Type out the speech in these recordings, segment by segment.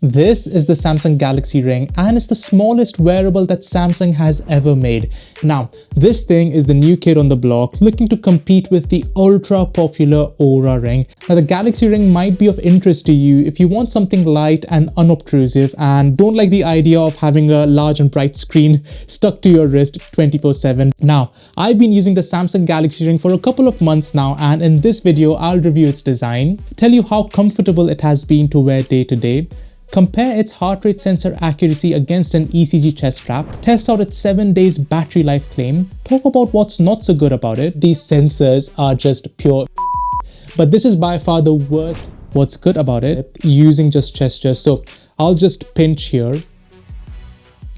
This is the Samsung Galaxy Ring and it's the smallest wearable that Samsung has ever made. Now, this thing is the new kid on the block looking to compete with the ultra popular Oura Ring. Now, the Galaxy Ring might be of interest to you if you want something light and unobtrusive and don't like the idea of having a large and bright screen stuck to your wrist 24/7. Now, I've been using the Samsung Galaxy Ring for a couple of months now, and in this video, I'll review its design, tell you how comfortable it has been to wear day to day, compare its heart rate sensor accuracy against an ECG chest strap, test out its 7 days battery life claim, talk about what's not so good about it. These sensors are just pure but this is by far the worst. What's good about it? Using just gestures. So I'll just pinch here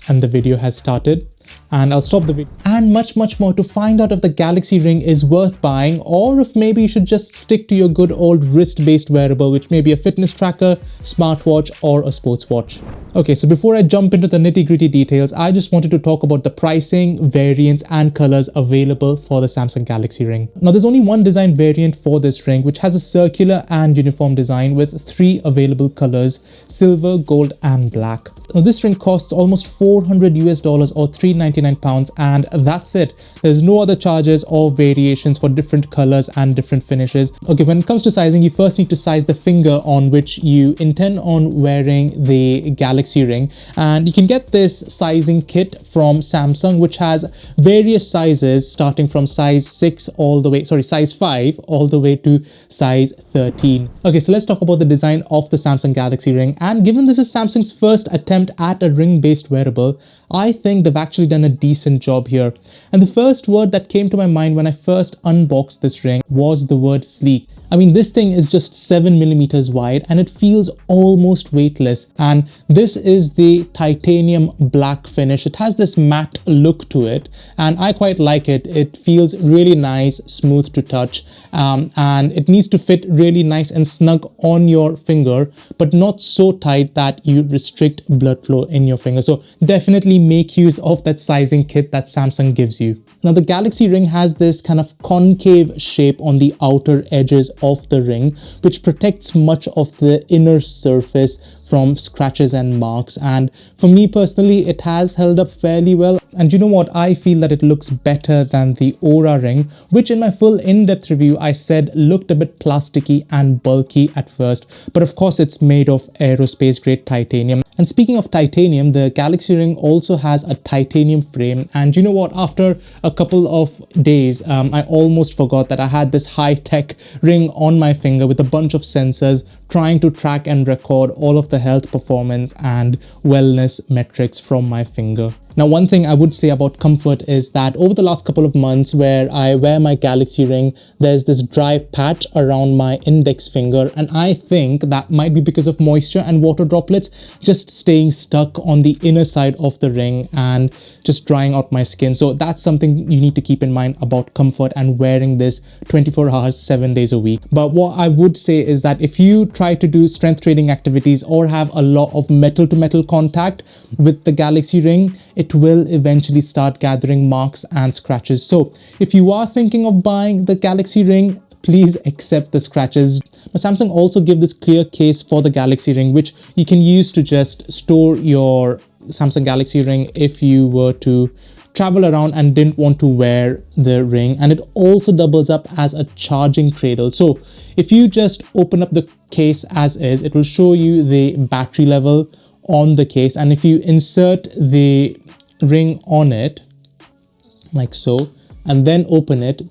and the video has started. And I'll stop the video. And much more to find out if the Galaxy Ring is worth buying or if maybe you should just stick to your good old wrist-based wearable, which may be a fitness tracker, smartwatch, or a sports watch. Okay, so before I jump into the nitty-gritty details, I just wanted to talk about the pricing, variants, and colors available for the Samsung Galaxy Ring. Now, there's only one design variant for this ring, which has a circular and uniform design with 3 available colors: silver, gold, and black. Now, this ring costs almost $400 or £399, and that's it. There's no other charges or variations for different colors and different finishes. Okay, when it comes to sizing, you first need to size the finger on which you intend on wearing the Galaxy Ring, and you can get this sizing kit from Samsung, which has various sizes starting from size 6 all the way, size 5 all the way to size 13. Okay, so let's talk about the design of the Samsung Galaxy Ring. And given this is Samsung's first attempt at a ring-based wearable, I think they've actually done a decent job here. And the first word that came to my mind when I first unboxed this ring was the word sleek. I mean, this thing is just 7mm wide and it feels almost weightless. And this is the titanium black finish. It has this matte look to it and I quite like it. It feels really nice, smooth to touch, and it needs to fit really nice and snug on your finger, but not so tight that you restrict blood flow in your finger. So definitely make use of that sizing kit that Samsung gives you. Now, the Galaxy Ring has this kind of concave shape on the outer edges of the ring, which protects much of the inner surface from scratches and marks. And for me personally, it has held up fairly well. And you know what? I feel that it looks better than the Oura Ring, which in my full in-depth review, I said looked a bit plasticky and bulky at first. But of course, it's made of aerospace grade titanium. And speaking of titanium, the Galaxy Ring also has a titanium frame. And you know what? After a couple of days, I almost forgot that I had this high-tech ring on my finger with a bunch of sensors trying to track and record all of the health, performance, and wellness metrics from my finger. Now, one thing I would say about comfort is that over the last couple of months where I wear my Galaxy Ring, there's this dry patch around my index finger, and I think that might be because of moisture and water droplets just staying stuck on the inner side of the ring and just drying out my skin. So that's something you need to keep in mind about comfort and wearing this 24 hours, 7 days a week. But what I would say is that if you try to do strength training activities or have a lot of metal to metal contact with the Galaxy Ring, it will eventually start gathering marks and scratches. So if you are thinking of buying the Galaxy Ring, please accept the scratches. But Samsung also give this clear case for the Galaxy Ring, which you can use to just store your Samsung Galaxy Ring if you were to travel around and didn't want to wear the ring. And it also doubles up as a charging cradle. So if you just open up the case as is, it will show you the battery level on the case. And if you insert the ring on it like so and then open it,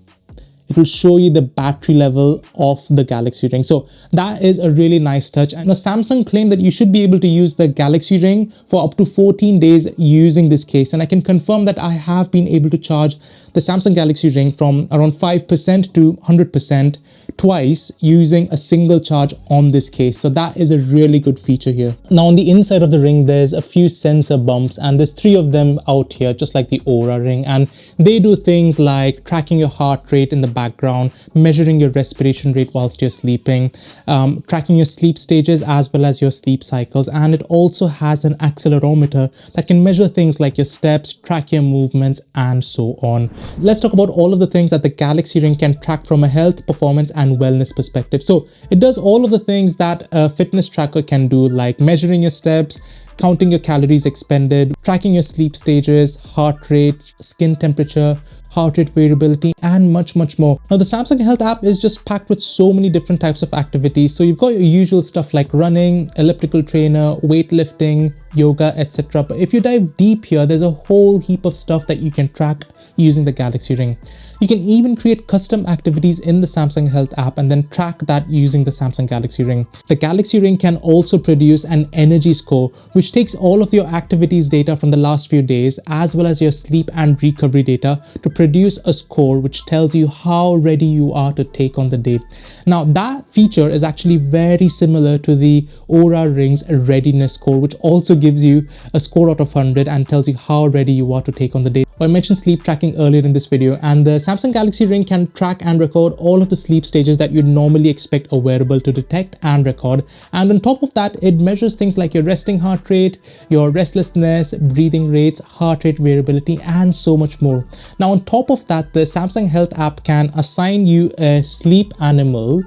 it will show you the battery level of the Galaxy Ring. So that is a really nice touch. And now Samsung claimed that you should be able to use the Galaxy Ring for up to 14 days using this case. And I can confirm that I have been able to charge the Samsung Galaxy Ring from around 5% to 100% twice using a single charge on this case. So that is a really good feature here. Now on the inside of the ring, there's a few sensor bumps and there's 3 of them out here, just like the Oura Ring. And they do things like tracking your heart rate in the background, measuring your respiration rate whilst you're sleeping, tracking your sleep stages as well as your sleep cycles. And it also has an accelerometer that can measure things like your steps, track your movements, and so on. Let's talk about all of the things that the Galaxy Ring can track from a health, performance, and wellness perspective. So it does all of the things that a fitness tracker can do, like measuring your steps, counting your calories expended, tracking your sleep stages, heart rate, skin temperature, heart rate variability, and much more. Now the Samsung Health app is just packed with so many different types of activities. So you've got your usual stuff like running, elliptical trainer, weightlifting, yoga, etc. But if you dive deep here, there's a whole heap of stuff that you can track using the Galaxy Ring. You can even create custom activities in the Samsung Health app and then track that using the Samsung Galaxy Ring. The Galaxy Ring can also produce an energy score, which takes all of your activities data from the last few days as well as your sleep and recovery data to produce a score which tells you how ready you are to take on the day. Now that feature is actually very similar to the Oura Ring's readiness score, which also gives you a score out of 100 and tells you how ready you are to take on the day. I mentioned sleep tracking earlier in this video, and the Samsung Galaxy Ring can track and record all of the sleep stages that you'd normally expect a wearable to detect and record. And on top of that, it measures things like your resting heart rate, your restlessness, breathing rates, heart rate variability, and so much more. Now on top of that, the Samsung Health app can assign you a sleep animal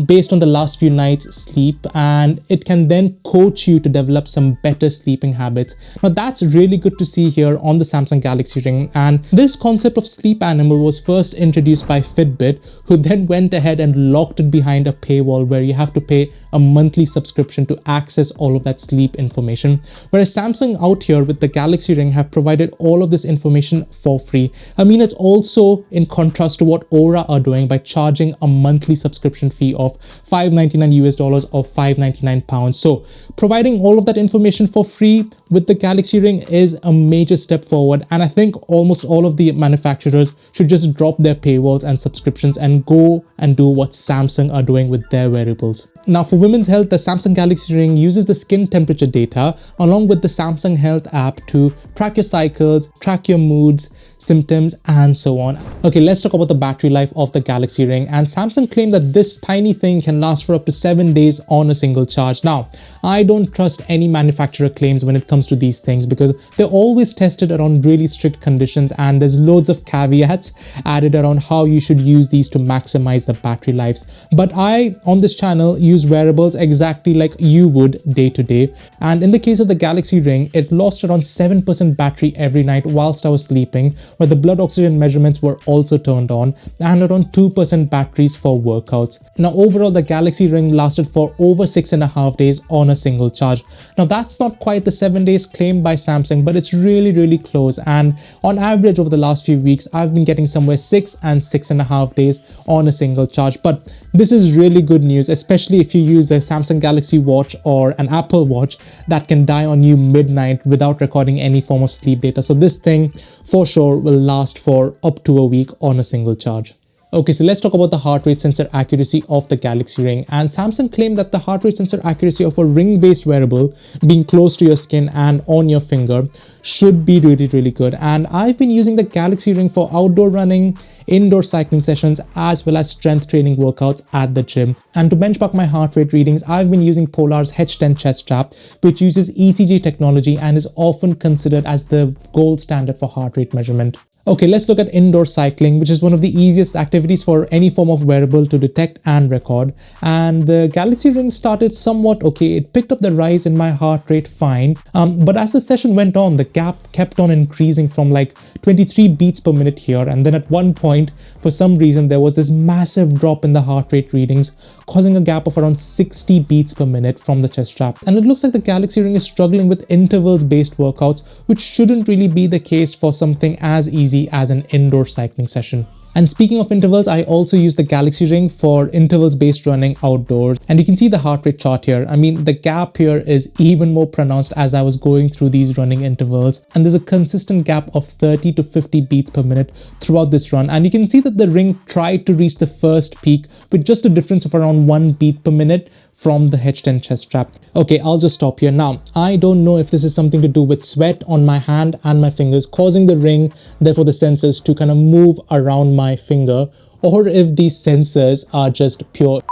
based on the last few nights sleep, and it can then coach you to develop some better sleeping habits. Now that's really good to see here on the Samsung Galaxy Ring, and this concept of sleep animal was first introduced by Fitbit, who then went ahead and locked it behind a paywall where you have to pay a monthly subscription to access all of that sleep information, whereas Samsung out here with the Galaxy Ring have provided all of this information for free. I mean, it's also in contrast to what Oura are doing by charging a monthly subscription fee of $5.99 US or £5.99. So providing all of that information for free with the Galaxy Ring is a major step forward, and I think almost all of the manufacturers should just drop their paywalls and subscriptions and go and do what Samsung are doing with their wearables. Now for women's health, the Samsung Galaxy Ring uses the skin temperature data along with the Samsung Health app to track your cycles, track your moods, symptoms, and so on. Okay, let's talk about the battery life of the Galaxy Ring, and Samsung claim that this tiny thing can last for up to 7 days on a single charge. Now, I don't trust any manufacturer claims when it comes to these things because they're always tested around really strict conditions, and there's loads of caveats added around how you should use these to maximize the battery lives. But I, on this channel, use wearables exactly like you would day to day, and in the case of the Galaxy Ring, it lost around 7% battery every night whilst I was sleeping, where the blood oxygen measurements were also turned on, and around 2% batteries for workouts. Now overall, the Galaxy Ring lasted for over 6.5 days on a single charge. Now that's not quite the 7 days claimed by Samsung, but it's really close, and on average over the last few weeks I've been getting somewhere 6 and 6.5 days on a single charge. But this is really good news, especially if you use a Samsung Galaxy Watch or an Apple Watch that can die on you midnight without recording any form of sleep data. So this thing for sure will last for up to a week on a single charge. Okay, so let's talk about the heart rate sensor accuracy of the Galaxy Ring. And Samsung claimed that the heart rate sensor accuracy of a ring-based wearable being close to your skin and on your finger should be really good. And I've been using the Galaxy Ring for outdoor running, indoor cycling sessions, as well as strength training workouts at the gym. And to benchmark my heart rate readings, I've been using Polar's H10 chest strap, which uses ECG technology and is often considered as the gold standard for heart rate measurement. Okay, let's look at indoor cycling, which is one of the easiest activities for any form of wearable to detect and record. And the Galaxy Ring started somewhat okay. It picked up the rise in my heart rate fine. But as the session went on, the gap kept on increasing from like 23 beats per minute here. And then at one point, for some reason, there was this massive drop in the heart rate readings, causing a gap of around 60 beats per minute from the chest strap. And it looks like the Galaxy Ring is struggling with intervals-based workouts, which shouldn't really be the case for something as easy as an indoor cycling session. And speaking of intervals, I also use the Galaxy Ring for intervals-based running outdoors. And you can see the heart rate chart here. I mean, the gap here is even more pronounced as I was going through these running intervals. And there's a consistent gap of 30 to 50 beats per minute throughout this run. And you can see that the Ring tried to reach the first peak with just a difference of around 1 beat per minute from the H10 chest strap. Okay, I'll just stop here. Now, I don't know if this is something to do with sweat on my hand and my fingers causing the Ring, therefore the sensors, to kind of move around my finger, or if these sensors are just pure.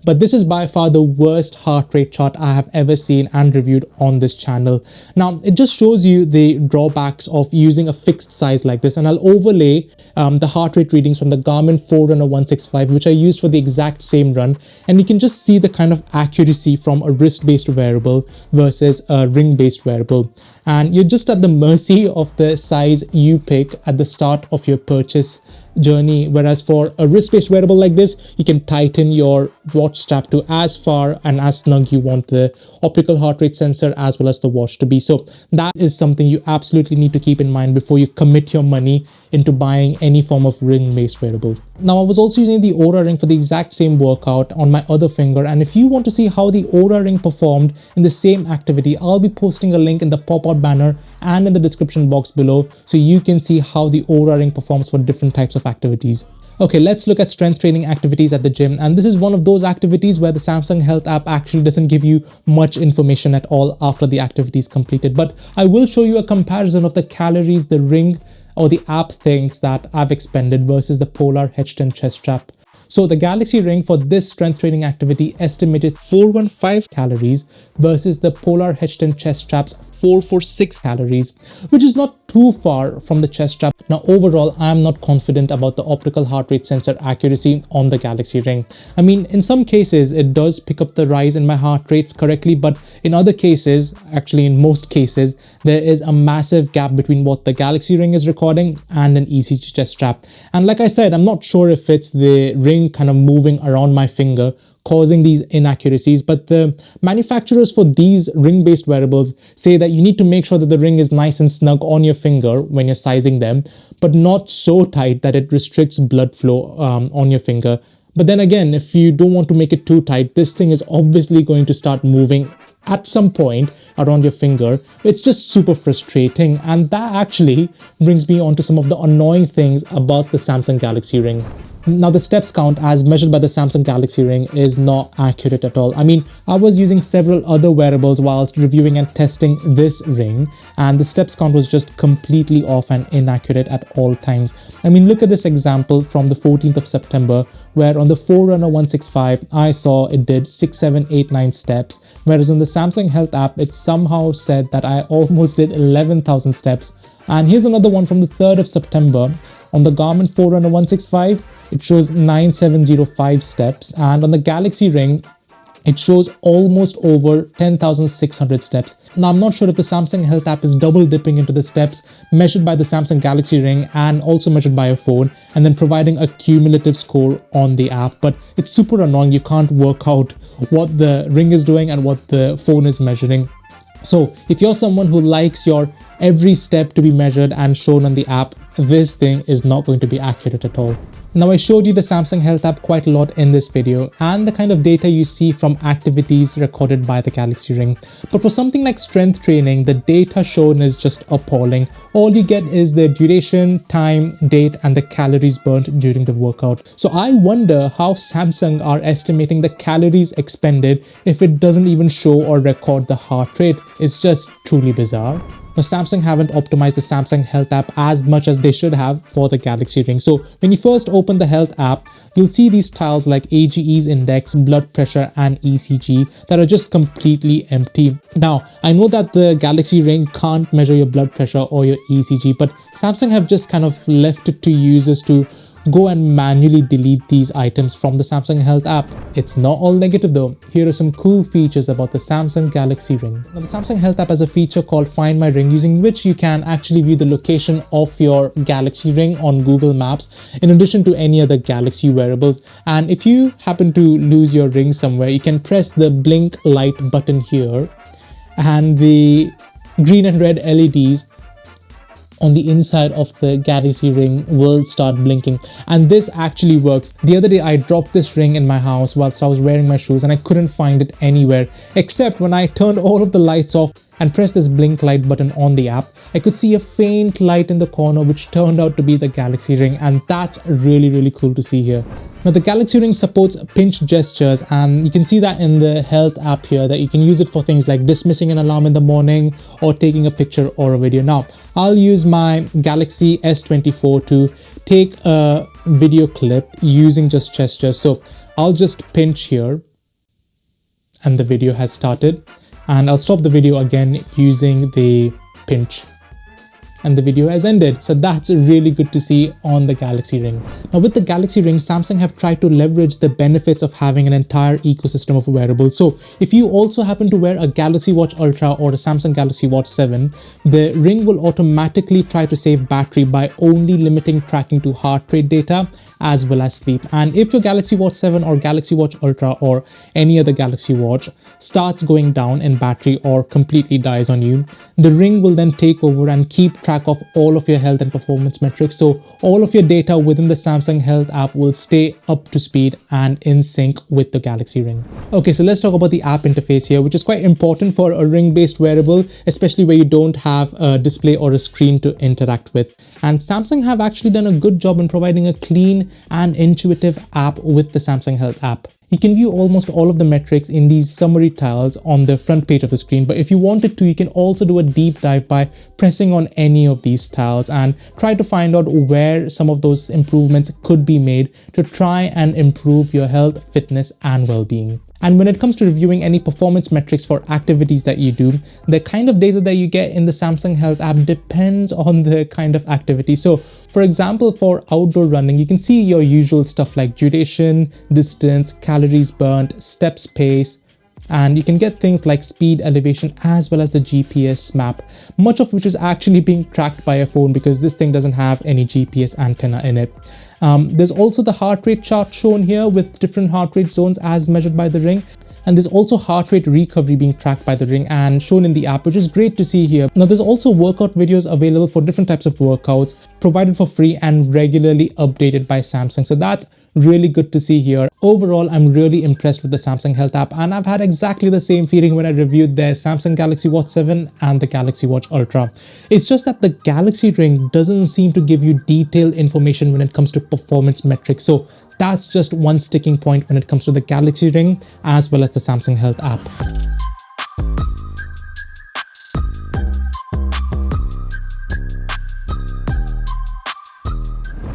But this is by far the worst heart rate chart I have ever seen and reviewed on this channel. Now, it just shows you the drawbacks of using a fixed size like this, and I'll overlay the heart rate readings from the Garmin Forerunner 165, which I used for the exact same run, and you can just see the kind of accuracy from a wrist-based wearable versus a ring-based wearable. And you're just at the mercy of the size you pick at the start of your purchase journey, whereas for a wrist-based wearable like this, you can tighten your watch strap to as far and as snug you want the optical heart rate sensor as well as the watch to be. So that is something you absolutely need to keep in mind before you commit your money into buying any form of ring-based wearable. Now, I was also using the Oura Ring for the exact same workout on my other finger, and if you want to see how the Oura Ring performed in the same activity, I'll be posting a link in the pop-out banner and in the description box below so you can see how the Oura Ring performs for different types of activities. Okay, let's look at strength training activities at the gym, and this is one of those activities where the Samsung Health app actually doesn't give you much information at all after the activity is completed, but I will show you a comparison of the calories the ring or the app thinks that I've expended versus the Polar H10 chest strap. So the Galaxy Ring for this strength training activity estimated 415 calories versus the Polar H10 chest strap's 446 calories, which is not too far from the chest strap. Now, overall, I am not confident about the optical heart rate sensor accuracy on the Galaxy Ring. I mean, in some cases, it does pick up the rise in my heart rates correctly, but in other cases, actually in most cases, there is a massive gap between what the Galaxy Ring is recording and an ECG chest strap. And like I said, I'm not sure if it's the ring kind of moving around my finger causing these inaccuracies, but the manufacturers for these ring-based wearables say that you need to make sure that the ring is nice and snug on your finger when you're sizing them, but not so tight that it restricts blood flow on your finger. But then again, if you don't want to make it too tight, this thing is obviously going to start moving at some point around your finger. It's just super frustrating, and that actually brings me on to some of the annoying things about the Samsung Galaxy Ring. Now, the steps count as measured by the Samsung Galaxy Ring is not accurate at all. I mean, I was using several other wearables whilst reviewing and testing this ring, and the steps count was just completely off and inaccurate at all times. I mean, look at this example from the 14th of September, where on the Forerunner 165, I saw it did 6, 7, 8, 9 steps, whereas on the Samsung Health app, it somehow said that I almost did 11,000 steps. And here's another one from the 3rd of September. On the Garmin Forerunner 165, it shows 9,705 steps, and on the Galaxy Ring, it shows almost over 10,600 steps. Now, I'm not sure if the Samsung Health app is double dipping into the steps measured by the Samsung Galaxy Ring and also measured by a phone, and then providing a cumulative score on the app, but it's super annoying. You can't work out what the ring is doing and what the phone is measuring. So if you're someone who likes your every step to be measured and shown on the app, this thing is not going to be accurate at all. Now, I showed you the Samsung Health app quite a lot in this video and the kind of data you see from activities recorded by the Galaxy Ring. But for something like strength training, the data shown is just appalling. All you get is the duration, time, date, and the calories burnt during the workout. So I wonder how Samsung are estimating the calories expended if it doesn't even show or record the heart rate. It's just truly bizarre. Now, Samsung haven't optimized the Samsung Health app as much as they should have for the Galaxy Ring. So when you first open the Health app, you'll see these tiles like AGE's index, blood pressure, and ECG that are just completely empty. Now, I know that the Galaxy Ring can't measure your blood pressure or your ECG, but Samsung have just kind of left it to users to go and manually delete these items from the Samsung Health app. It's not all negative though. Here are some cool features about the Samsung Galaxy Ring. Now, the Samsung Health app has a feature called Find My Ring, using which you can actually view the location of your Galaxy Ring on Google Maps in addition to any other Galaxy wearables. And if you happen to lose your ring somewhere, you can press the blink light button here, and the green and red LEDs on the inside of the Galaxy Ring will start blinking, and this actually works. The other day I dropped this ring in my house whilst I was wearing my shoes, and I couldn't find it anywhere except when I turned all of the lights off and pressed this blink light button on the app. I could see a faint light in the corner which turned out to be the Galaxy Ring, and that's really cool to see here. Now, the Galaxy Ring supports pinch gestures, and you can see that in the Health app here, that you can use it for things like dismissing an alarm in the morning or taking a picture or a video. Now, I'll use my Galaxy S24 to take a video clip using just gestures. So I'll just pinch here and the video has started, and I'll stop the video again using the pinch and the video has ended. So that's really good to see on the Galaxy Ring. Now with the Galaxy Ring, Samsung have tried to leverage the benefits of having an entire ecosystem of wearables. So if you also happen to wear a Galaxy Watch Ultra or a Samsung Galaxy Watch 7, the Ring will automatically try to save battery by only limiting tracking to heart rate data as well as sleep. And if your Galaxy Watch 7 or Galaxy Watch Ultra or any other Galaxy Watch starts going down in battery or completely dies on you, the Ring will then take over and keep track of all of your health and performance metrics. So all of your data within the Samsung Health app will stay up to speed and in sync with the Galaxy Ring. Okay, so let's talk about the app interface here, which is quite important for a ring-based wearable, especially where you don't have a display or a screen to interact with. And Samsung have actually done a good job in providing a clean and intuitive app with the Samsung Health app. You can view almost all of the metrics in these summary tiles on the front page of the screen, but if you wanted to, you can also do a deep dive by pressing on any of these tiles and try to find out where some of those improvements could be made to try and improve your health, fitness, and well-being. And when it comes to reviewing any performance metrics for activities that you do, the kind of data that you get in the Samsung Health app depends on the kind of activity. So for example, for outdoor running, you can see your usual stuff like duration, distance, calories burnt, steps pace, and you can get things like speed, elevation, as well as the GPS map, much of which is actually being tracked by a phone because this thing doesn't have any GPS antenna in it. There's also the heart rate chart shown here with different heart rate zones as measured by the Ring. And there's also heart rate recovery being tracked by the Ring and shown in the app, which is great to see here. Now there's also workout videos available for different types of workouts, provided for free and regularly updated by Samsung. So that's really good to see here. Overall, I'm really impressed with the Samsung Health app, and I've had exactly the same feeling when I reviewed their Samsung Galaxy Watch 7 and the Galaxy Watch Ultra. It's just that the Galaxy Ring doesn't seem to give you detailed information when it comes to performance metrics. So that's just one sticking point when it comes to the Galaxy Ring as well as the Samsung Health app.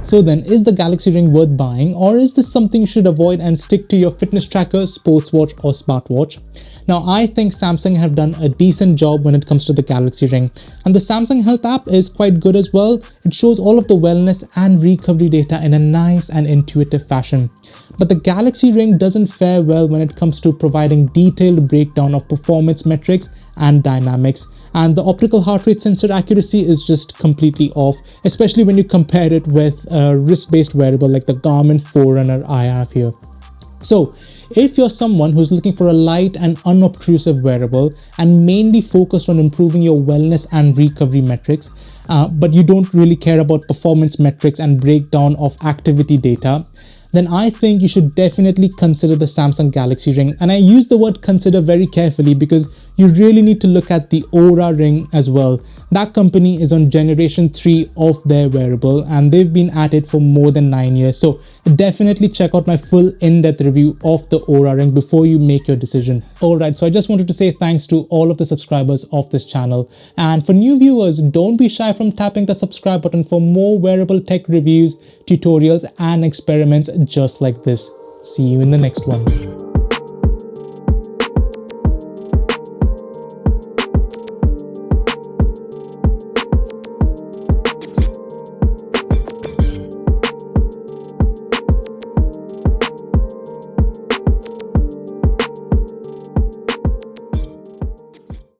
So then, is the Galaxy Ring worth buying, or is this something you should avoid and stick to your fitness tracker, sports watch, or smartwatch? Now, I think Samsung have done a decent job when it comes to the Galaxy Ring, and the Samsung Health app is quite good as well. It shows all of the wellness and recovery data in a nice and intuitive fashion. But the Galaxy Ring doesn't fare well when it comes to providing detailed breakdown of performance metrics and dynamics, and the optical heart rate sensor accuracy is just completely off, especially when you compare it with a wrist-based wearable like the Garmin Forerunner I have here. So if you're someone who's looking for a light and unobtrusive wearable and mainly focused on improving your wellness and recovery metrics, but you don't really care about performance metrics and breakdown of activity data, then I think you should definitely consider the Samsung Galaxy Ring. And I use the word consider very carefully because you really need to look at the Oura Ring as well. That company is on generation 3 of their wearable and they've been at it for more than 9 years. So definitely check out my full in-depth review of the Oura Ring before you make your decision. Alright, so I just wanted to say thanks to all of the subscribers of this channel. And for new viewers, don't be shy from tapping the subscribe button for more wearable tech reviews, tutorials, and experiments just like this. See you in the next one.